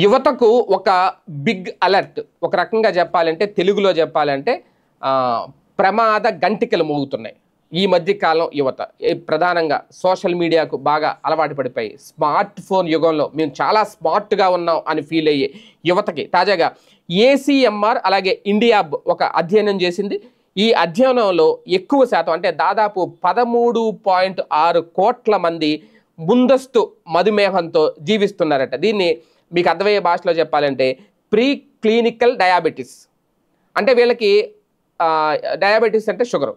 యువతకు ఒక big alert ఒక రకంగా చెప్పాలంటే తెలుగులో చెప్పాలంటే ప్రమాద గంటికలు మోగుతున్నాయి. ఈ మధ్య కాలం యువత ప్రధానంగా సోషల్ మీడియాకు బాగా అలవాటు పడిపోయి స్మార్ట్ ఫోన్ యుగంలో మేము చాలా స్మార్ట్గా ఉన్నాం అని ఫీల్ అయ్యే యువతకి తాజాగా ఏసీఎంఆర్ అలాగే ఇండియా ఒక అధ్యయనం చేసింది. ఈ అధ్యయనంలో ఎక్కువ శాతం అంటే దాదాపు 13.6 కోట్ల మంది ముందస్తు మధుమేహంతో జీవిస్తున్నారట. దీన్ని మీకు అర్థమయ్యే భాషలో చెప్పాలంటే ప్రీ క్లినికల్ డయాబెటీస్. అంటే వీళ్ళకి డయాబెటీస్ అంటే షుగరు,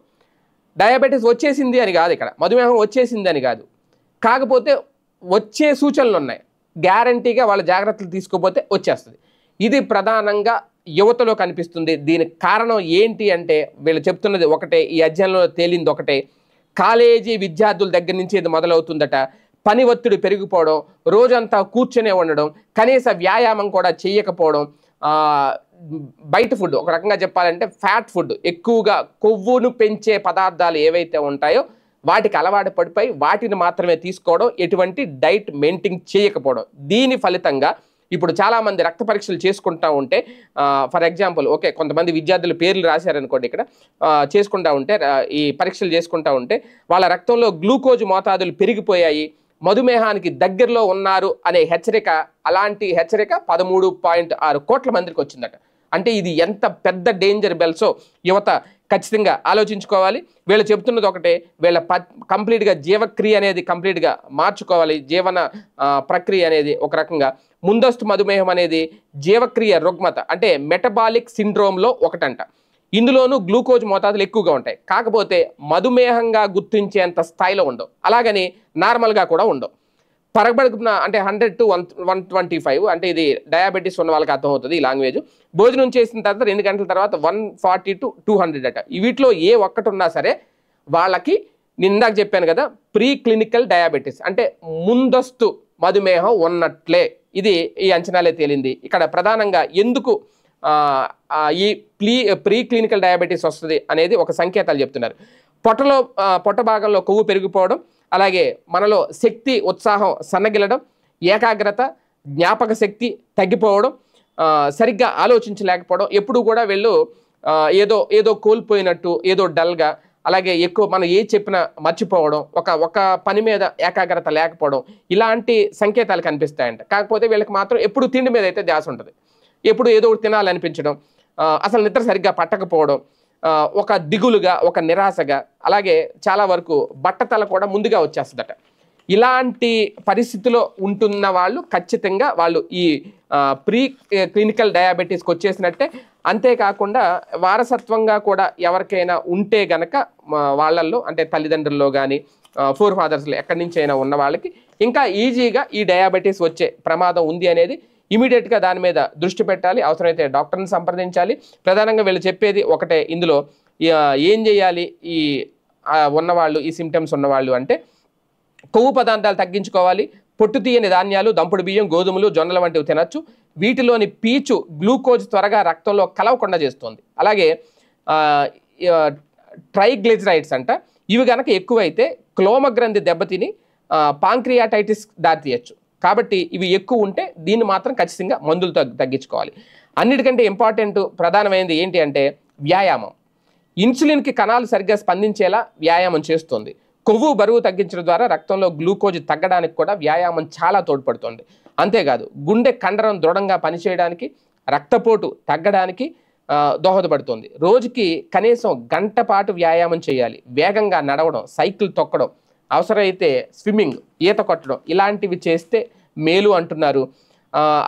డయాబెటీస్ వచ్చేసింది అని కాదు, ఇక్కడ మధుమేహం వచ్చేసింది అని కాదు, కాకపోతే వచ్చే సూచనలు ఉన్నాయి. గ్యారంటీగా వాళ్ళ జాగ్రత్తలు తీసుకోకపోతే వచ్చేస్తుంది. ఇది ప్రధానంగా యువతలో కనిపిస్తుంది. దీనికి కారణం ఏంటి అంటే వీళ్ళు చెప్తున్నది ఒకటే, ఈ అధ్యయనంలో తేలింది ఒకటే, కాలేజీ విద్యార్థుల దగ్గర నుంచి ఇది మొదలవుతుందట. పని ఒత్తిడి పెరిగిపోవడం, రోజంతా కూర్చొనే ఉండడం, కనీస వ్యాయామం కూడా చేయకపోవడం, బయట ఫుడ్ ఒక రకంగా చెప్పాలంటే ఫ్యాట్ ఫుడ్, ఎక్కువగా కొవ్వును పెంచే పదార్థాలు ఏవైతే ఉంటాయో వాటికి అలవాటు పడిపోయి వాటిని మాత్రమే తీసుకోవడం, ఎటువంటి డైట్ మెయింటైన్ చేయకపోవడం. దీని ఫలితంగా ఇప్పుడు చాలామంది రక్త పరీక్షలు చేసుకుంటూ ఉంటే ఫర్ ఎగ్జాంపుల్ ఓకే కొంతమంది విద్యార్థులు పేర్లు రాశారనుకోండి, ఇక్కడ చేసుకుంటూ ఉంటే ఈ పరీక్షలు చేసుకుంటూ ఉంటే వాళ్ళ రక్తంలో గ్లూకోజ్ మోతాదులు పెరిగిపోయాయి, మధుమేహానికి దగ్గరలో ఉన్నారు అనే హెచ్చరిక, అలాంటి హెచ్చరిక 13.6 కోట్ల మందికి వచ్చిందట. అంటే ఇది ఎంత పెద్ద డేంజర్ బెల్సో యువత ఖచ్చితంగా ఆలోచించుకోవాలి. వీళ్ళు చెప్తున్నది ఒకటే, వీళ్ళ కంప్లీట్గా జీవక్రియ అనేది కంప్లీట్గా మార్చుకోవాలి. జీవన ప్రక్రియ అనేది ఒక రకంగా ముందస్తు మధుమేహం అనేది జీవక్రియ రుగ్మత అంటే మెటబాలిక్ సిండ్రోమ్లో ఒకటంట. ఇందులోనూ గ్లూకోజ్ మోతాదులు ఎక్కువగా ఉంటాయి, కాకపోతే మధుమేహంగా గుర్తించేంత స్థాయిలో ఉండవు, అలాగని నార్మల్గా కూడా ఉండవు. పరగబడుకున్న అంటే 100 to 125 అంటే ఇది డయాబెటీస్ ఉన్న వాళ్ళకి అర్థమవుతుంది ఈ లాంగ్వేజ్. భోజనం చేసిన తర్వాత 2 గంటల తర్వాత 140 to 200 అట. వీటిలో ఏ ఒక్కటి ఉన్నా సరే వాళ్ళకి నేను ఇందాక చెప్పాను కదా ప్రీ క్లినికల్ డయాబెటీస్ అంటే ముందస్తు మధుమేహం ఉన్నట్లే. ఇది ఈ అంచనాలే తేలింది. ఇక్కడ ప్రధానంగా ఎందుకు ఈ ప్రీ క్లినికల్ డయాబెటీస్ వస్తుంది అనేది ఒక సంకేతాలు చెప్తున్నారు. పొట్ట భాగంలో కొవ్వు పెరిగిపోవడం, అలాగే మనలో శక్తి ఉత్సాహం సన్నగిలడం, ఏకాగ్రత జ్ఞాపక శక్తి తగ్గిపోవడం, సరిగ్గా ఆలోచించలేకపోవడం, ఎప్పుడు కూడా వీళ్ళు ఏదో కోల్పోయినట్టు, ఏదో డల్గా, అలాగే ఎక్కువ మనం ఏ చెప్పినా మర్చిపోవడం, ఒక పని మీద ఏకాగ్రత లేకపోవడం, ఇలాంటి సంకేతాలు కనిపిస్తాయంట. కాకపోతే వీళ్ళకి మాత్రం ఎప్పుడు తిండి మీద అయితే ధ్యాస ఉంటుంది, ఎప్పుడు ఏదో ఒకటి తినాలనిపించడం, అసలు నిద్ర సరిగ్గా పట్టకపోవడం, ఒక దిగులుగా, ఒక నిరాశగా, అలాగే చాలా వరకు బట్టతల కూడా ముందుగా వచ్చేస్తుందట. ఇలాంటి పరిస్థితిలో ఉంటున్న వాళ్ళు ఖచ్చితంగా వాళ్ళు ఈ ప్రీ క్లినికల్ డయాబెటీస్కి వచ్చేసినట్టే. అంతేకాకుండా వారసత్వంగా కూడా ఎవరికైనా ఉంటే గనక వాళ్ళల్లో అంటే తల్లిదండ్రుల్లో కానీ ఫోర్ ఫాదర్స్లో ఎక్కడి నుంచి అయినా ఉన్న వాళ్ళకి ఇంకా ఈజీగా ఈ డయాబెటీస్ వచ్చే ప్రమాదం ఉంది అనేది ఇమీడియట్గా దాని మీద దృష్టి పెట్టాలి. అవసరమైతే డాక్టర్ని సంప్రదించాలి. ప్రధానంగా వీళ్ళు చెప్పేది ఒకటే, ఇందులో ఏం చేయాలి ఈ ఉన్నవాళ్ళు, ఈ సిమ్టమ్స్ ఉన్నవాళ్ళు అంటే కొవ్వు పదార్థాలు తగ్గించుకోవాలి, పొట్టు తీయని ధాన్యాలు, దంపుడు బియ్యం, గోధుమలు, జొన్నల వంటివి తినచ్చు. వీటిలోని పీచు గ్లూకోజ్ త్వరగా రక్తంలో కలవకుండా చేస్తుంది. అలాగే ట్రైగ్లిజరైడ్స్ అంట, ఇవి కనుక ఎక్కువైతే క్లోమగ్రంథి దెబ్బతిని పాంక్రియాటైటిస్ దారితీయచ్చు. కాబట్టి ఇవి ఎక్కువ ఉంటే దీన్ని మాత్రం ఖచ్చితంగా మందులతో తగ్గించుకోవాలి. అన్నిటికంటే ఇంపార్టెంట్ ప్రధానమైనది ఏంటి అంటే వ్యాయామం. ఇన్సులిన్కి కణాలు సరిగ్గా స్పందించేలా వ్యాయామం చేస్తుంది. కొవ్వు బరువు తగ్గించడం ద్వారా రక్తంలో గ్లూకోజ్ తగ్గడానికి కూడా వ్యాయామం చాలా తోడ్పడుతుంది. అంతేకాదు గుండె కండరం దృఢంగా పనిచేయడానికి, రక్తపోటు తగ్గడానికి దోహదపడుతుంది. రోజుకి కనీసం గంట పాటు వ్యాయామం చేయాలి. వేగంగా నడవడం, సైకిల్ తొక్కడం, అవసరమైతే స్విమ్మింగ్, ఈత కొట్టడం ఇలాంటివి చేస్తే మేలు అంటున్నారు.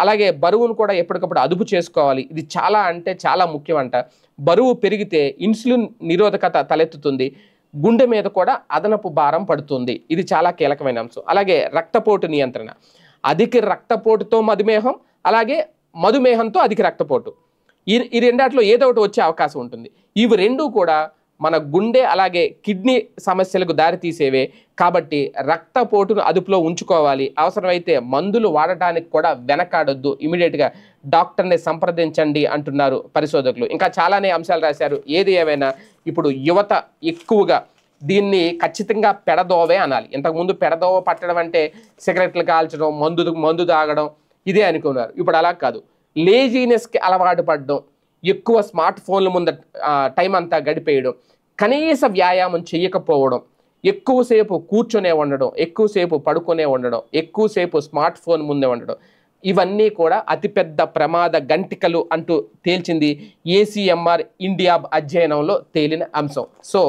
అలాగే బరువును కూడా ఎప్పటికప్పుడు అదుపు చేసుకోవాలి. ఇది చాలా అంటే చాలా ముఖ్యం అంట. బరువు పెరిగితే ఇన్సులిన్ నిరోధకత తలెత్తుతుంది, గుండె మీద కూడా అదనపు భారం పడుతుంది. ఇది చాలా కీలకమైన అంశం. అలాగే రక్తపోటు నియంత్రణ, అధిక రక్తపోటుతో మధుమేహం, అలాగే మధుమేహంతో అధిక రక్తపోటు, ఈ రెండాట్లో ఏదో ఒకటి వచ్చే అవకాశం ఉంటుంది. ఇవి రెండూ కూడా మన గుండె అలాగే కిడ్నీ సమస్యలకు దారితీసేవే. కాబట్టి రక్తపోటును అదుపులో ఉంచుకోవాలి. అవసరమైతే మందులు వాడటానికి కూడా వెనకాడొద్దు, ఇమీడియట్గా డాక్టర్ని సంప్రదించండి అంటున్నారు పరిశోధకులు. ఇంకా చాలానే అంశాలు రాశారు. ఏది ఏమైనా ఇప్పుడు యువత ఎక్కువగా దీన్ని ఖచ్చితంగా పెడదోవే అనాలి. ఇంతకుముందు పెడదోవ పట్టడం అంటే సిగరెట్లు కాల్చడం, మందు తాగడం, ఇదే అనుకున్నారు. ఇప్పుడు అలా కాదు, లేజీనెస్కి అలవాటు పడడం, ఎక్కువ స్మార్ట్ ఫోన్ల ముందు టైం అంతా గడిపేయడం, కనీస వ్యాయామం చేయకపోవడం, ఎక్కువసేపు కూర్చొనే ఉండడం, ఎక్కువసేపు పడుకునే ఉండడం, ఎక్కువసేపు స్మార్ట్ ఫోన్ ముందే ఉండడం, ఇవన్నీ కూడా అతిపెద్ద ప్రమాద గంటికలు అంటూ తేల్చింది ఏసీఎంఆర్ ఇండియా అధ్యయనంలో తేలిన అంశం. సో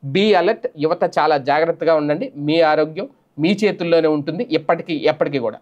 బీ అలర్ట్, యువత చాలా జాగ్రత్తగా ఉండండి. మీ ఆరోగ్యం మీ చేతుల్లోనే ఉంటుంది, ఎప్పటికీ కూడా.